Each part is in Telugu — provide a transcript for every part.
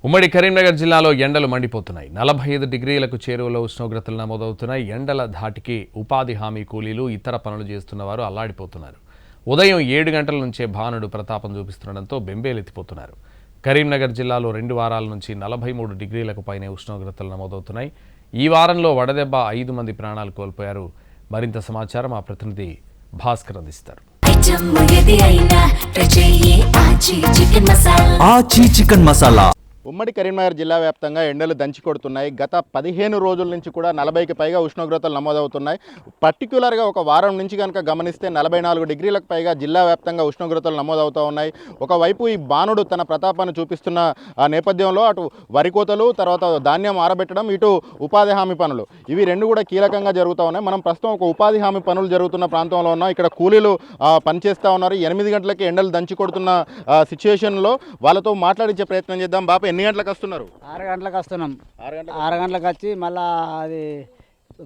ఉమ్మడి కరీంనగర్ జిల్లాలో ఎండలు మండిపోతున్నాయి. 45 డిగ్రీలకు చేరువలో ఉష్ణోగ్రతలు నమోదవుతున్నాయి. ఎండల ధాటికి ఉపాధి హామీ కూలీలు, ఇతర పనులు చేస్తున్న వారు అల్లాడిపోతున్నారు. ఉదయం 7 గంటల నుంచే భానుడు ప్రతాపం చూపిస్తుండటంతో బెంబేలెత్తిపోతున్నారు. కరీంనగర్ జిల్లాలో 2 వారాల నుంచి 43 డిగ్రీలకు పైనే ఉష్ణోగ్రతలు నమోదవుతున్నాయి. ఈ వారంలో వడదెబ్బ 5 మంది ప్రాణాలు కోల్పోయారు. మరింత సమాచారం మా ప్రతినిధి భాస్కర్ అందిస్తారు. ఆచి చికెన్ మసాలా ఉమ్మడి కరీంనగర్ జిల్లా వ్యాప్తంగా ఎండలు దంచి కొడుతున్నాయి. గత 15 రోజుల నుంచి కూడా 40కి పైగా ఉష్ణోగ్రతలు నమోదవుతున్నాయి. పర్టిక్యులర్గా ఒక వారం నుంచి కనుక గమనిస్తే 44 డిగ్రీలకు పైగా జిల్లా వ్యాప్తంగా ఉష్ణోగ్రతలు నమోదవుతూ ఉన్నాయి. ఒకవైపు ఈ బాణుడు తన ప్రతాపాన్ని చూపిస్తున్న నేపథ్యంలో అటు వరి కోతలు, తర్వాత ధాన్యం ఆరబెట్టడం, ఇటు ఉపాధి హామీ పనులు, ఇవి రెండు కూడా కీలకంగా జరుగుతూ ఉన్నాయి. మనం ప్రస్తుతం ఒక ఉపాధి హామీ పనులు జరుగుతున్న ప్రాంతంలో ఉన్నాం. ఇక్కడ కూలీలు పనిచేస్తూ ఉన్నారు. 8 గంటలకి ఎండలు దంచి కొడుతున్న సిచ్యువేషన్లో వాళ్ళతో మాట్లాడించే ప్రయత్నం చేద్దాం. బాబా, ఎన్ని గంటలకు వస్తున్నారు? 6 గంటలకు వస్తున్నాం. 6 గంటలకు వచ్చి మళ్ళీ అది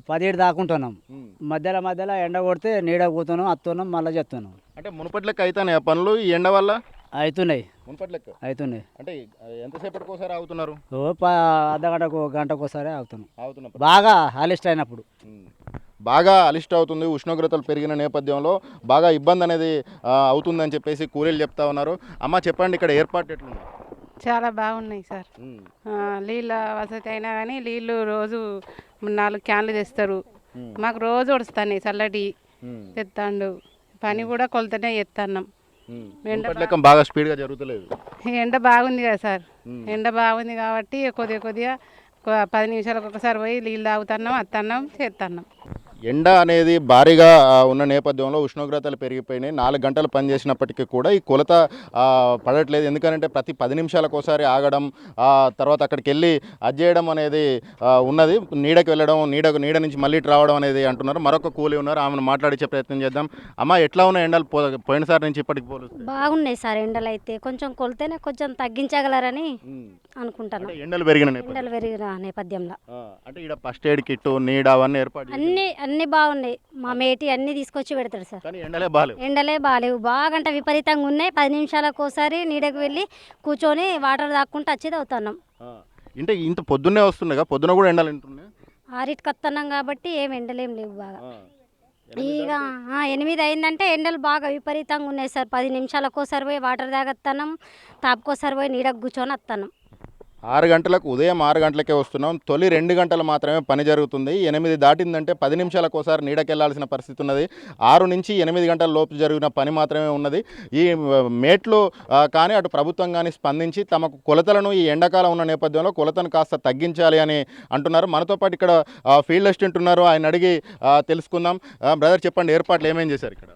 17 దాకుంటున్నాం. మధ్యలో ఎండ కొడితే నీడ కూతున్నాం, వస్తున్నాం, మళ్ళీ చెప్తున్నాం. అంటే మునుపట్లెక్క అవుతాయి పనులు ఈ ఎండ వల్ల? అవుతున్నాయి, మునుపట్లెక్క అవుతున్నాయి. అంటే ఎంతసేపటికి ఒకసారి ఆగుతున్నారు? అర్ధ గంటకు గంటకు ఒకసారి ఆగుతున్నాం. బాగా అలిస్ట్ అయినప్పుడు బాగా అలిస్ట్ అవుతుంది. ఉష్ణోగ్రతలు పెరిగిన నేపథ్యంలో బాగా ఇబ్బంది అనేది అవుతుందని చెప్పేసి కూలీలు చెప్తా ఉన్నారు. అమ్మ, చెప్పండి, ఇక్కడ ఏర్పాటు ఎట్లుంది? చాలా బాగున్నాయి సార్. నీళ్ళ వసతి అయినా కానీ నీళ్ళు రోజు 4 క్యాన్లు తెస్తారు. మాకు రోజు వస్తాయి చల్లటి తెస్తాండు. పని కూడా కొలతనే ఎత్తన్నాం. బాగా స్పీడ్గా జరుగుతలేదు. ఎండ బాగుంది కదా సార్. ఎండ బాగుంది కాబట్టి కొద్దిగా 10 నిమిషాలకు ఒకసారి పోయి నీళ్ళు తాగుతున్నాం, వస్తున్నాం, చేస్తున్నాం. ఎండ అనేది భారీగా ఉన్న నేపథ్యంలో ఉష్ణోగ్రతలు పెరిగిపోయినాయి. 4 గంటలు పనిచేసినప్పటికీ కూడా ఈ కొలత పడట్లేదు. ఎందుకంటే ప్రతి 10 నిమిషాలకు ఒకసారి ఆగడం, తర్వాత అక్కడికి వెళ్ళి అజ్జేయడం అనేది ఉన్నది. నీడకి వెళ్ళడం, నీడ నుంచి మళ్ళీ రావడం అనేది అంటున్నారు. మరొక కూలీ ఉన్నారు, ఆమెను మాట్లాడించే ప్రయత్నం చేద్దాం. అమ్మ, ఎట్లా ఉన్నాయి ఎండలు పోయినసారి నుంచి ఇప్పటికి పోలుస్తే? బాగున్నాయి సార్. ఎండలు అయితే కొంచెం కొలితేనే కొంచెం తగ్గించగలరని అనుకుంటాను. ఎండలు పెరిగిన నేపథ్యంలో అంటే ఇక్కడ ఫస్ట్ ఎయిడ్ కిట్, నీడ అవన్నీ ఏర్పాటు అన్ని బాగున్నాయి. మా మేటి అన్ని తీసుకొచ్చి పెడతాడు సార్. ఎండలే బాగాలేవు, బాగంట విపరీతంగా ఉన్నాయి. 10 నిమిషాలకు ఒకసారి నీడకు వెళ్ళి కూర్చొని వాటర్ తాక్కుంటూ వచ్చి అవుతున్నాం. అంటే ఇంత పొద్దున్నే వస్తుండగా పొద్దున కూడా ఎండలు ఉంటున్నాయి. 6కి వస్తున్నాం కాబట్టి ఏం ఎండలేం లేవు. బాగా ఇక 8 అయిందంటే ఎండలు బాగా విపరీతంగా ఉన్నాయి సార్. 10 నిమిషాలకు ఒకసారి పోయి వాటర్ తాగొస్తున్నాం, తాపుకోసారి పోయి నీడకు కూర్చొని వస్తున్నాం. 6 గంటలకు, ఉదయం 6 గంటలకే వస్తున్నాం. తొలి 2 గంటలు మాత్రమే పని జరుగుతుంది. 8 దాటిందంటే 10 నిమిషాలకు ఒకసారి నీడకెళ్లాల్సిన పరిస్థితి ఉన్నది. 6 నుంచి 8 గంటల లోపు జరిగిన పని మాత్రమే ఉన్నది. ఈ మేట్లు కానీ అటు ప్రభుత్వం కానీ స్పందించి తమకు కొలతలను ఈ ఎండాకాలం ఉన్న నేపథ్యంలో కొలతను కాస్త తగ్గించాలి అని అంటున్నారు. మనతో పాటు ఇక్కడ ఫీల్డ్ అసిస్టెంట్ ఉన్నారు, ఆయన అడిగి తెలుసుకుందాం. బ్రదర్, చెప్పండి, ఏర్పాట్లు ఏమేం చేశారు ఇక్కడ?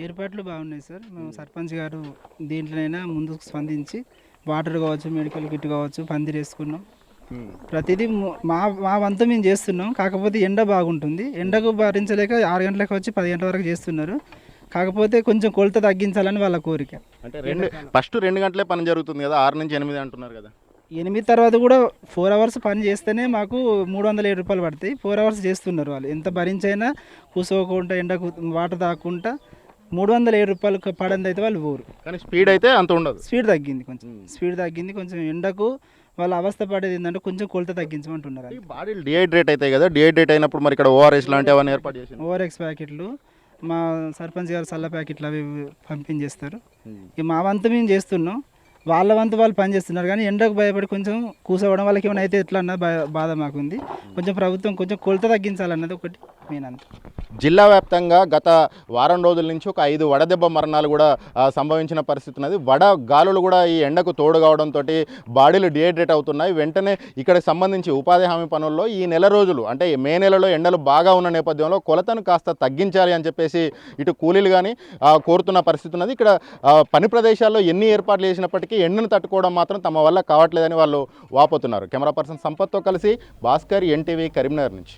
ఏర్పాట్లు బాగున్నాయి సార్. సర్పంచ్ గారు దీంట్లోనైనా ముందుకు స్పందించి వాటర్ కావచ్చు, మెడికల్ కిట్ కావచ్చు, పందిరి వేసుకున్నాం. ప్రతిదీ మా వంతు మేము చేస్తున్నాం. కాకపోతే ఎండ బాగుంటుంది. ఎండకు భరించలేక 6 గంటలకు వచ్చి 10 గంటల వరకు చేస్తున్నారు. కాకపోతే కొంచెం కొలత తగ్గించాలని వాళ్ళ కోరిక. అంటే ఫస్ట్ 2 గంటలే పని జరుగుతుంది కదా, 6 నుంచి 8 అంటున్నారు కదా. 8 తర్వాత కూడా 4 అవర్స్ పని చేస్తేనే మాకు 307 రూపాయలు పడతాయి. 4 అవర్స్ చేస్తున్నారు వాళ్ళు. ఎంత భరించైనా కూర్చోకుండా ఎండకు వాటర్ తాకుండా 307 రూపాయలు పడంది అయితే వాళ్ళు పోరు. కానీ స్పీడ్ అయితే అంత ఉండదు. స్పీడ్ తగ్గింది కొంచెం ఎండకు వాళ్ళ అవస్థ పడేది ఏంటంటే కొంచెం కొలత తగ్గించమంటున్నారు. బాడీలు డిహైడ్రేట్ అవుతాయి కదా, డిహైడ్రేట్ అయినప్పుడు మరి ఇక్కడ ఓఆర్ఎస్ లాంటి అవన్నీ ఏర్పాటు చేసి ఓఆర్ఎక్స్ ప్యాకెట్లు మా సర్పంచ్ గారు చల్ల ప్యాకెట్లు అవి పంపించేస్తారు. ఇక మా వంతు మేము చేస్తున్నాం, వాళ్ళ వంతు వాళ్ళు పని చేస్తున్నారు. కానీ ఎండకు భయపడి కొంచెం కూర్చోవడం, వాళ్ళకి ఏమైనా అయితే ఎట్లా అన్నది బాధ మాకుంది. కొంచెం ప్రభుత్వం కొంచెం కొలత తగ్గించాలన్నది ఒకటి మెయిన్. అంత జిల్లా వ్యాప్తంగా గత వారం రోజుల నుంచి ఒక 5 వడదెబ్బ మరణాలు కూడా సంభవించిన పరిస్థితి ఉన్నది. వడ గాలులు కూడా ఈ ఎండకు తోడు కావడంతో బాడీలు డిహైడ్రేట్ అవుతున్నాయి. వెంటనే ఇక్కడికి సంబంధించి ఉపాధి హామీ పనుల్లో ఈ నెల రోజులు అంటే మే నెలలో ఎండలు బాగా ఉన్న నేపథ్యంలో కొలతను కాస్త తగ్గించాలి అని చెప్పేసి ఇటు కూలీలు కానీ కోరుతున్న పరిస్థితి ఉన్నది. ఇక్కడ పని ప్రదేశాల్లో ఎన్ని ఏర్పాట్లు చేసినప్పటికీ ఎండను తట్టుకోవడం మాత్రం తమ వల్ల కావట్లేదని వాళ్ళు వాపోతున్నారు. కెమెరా పర్సన్ సంపత్తో కలిసి భాస్కర్, ఎన్టీవీ, కరీంనగర్ నుంచి.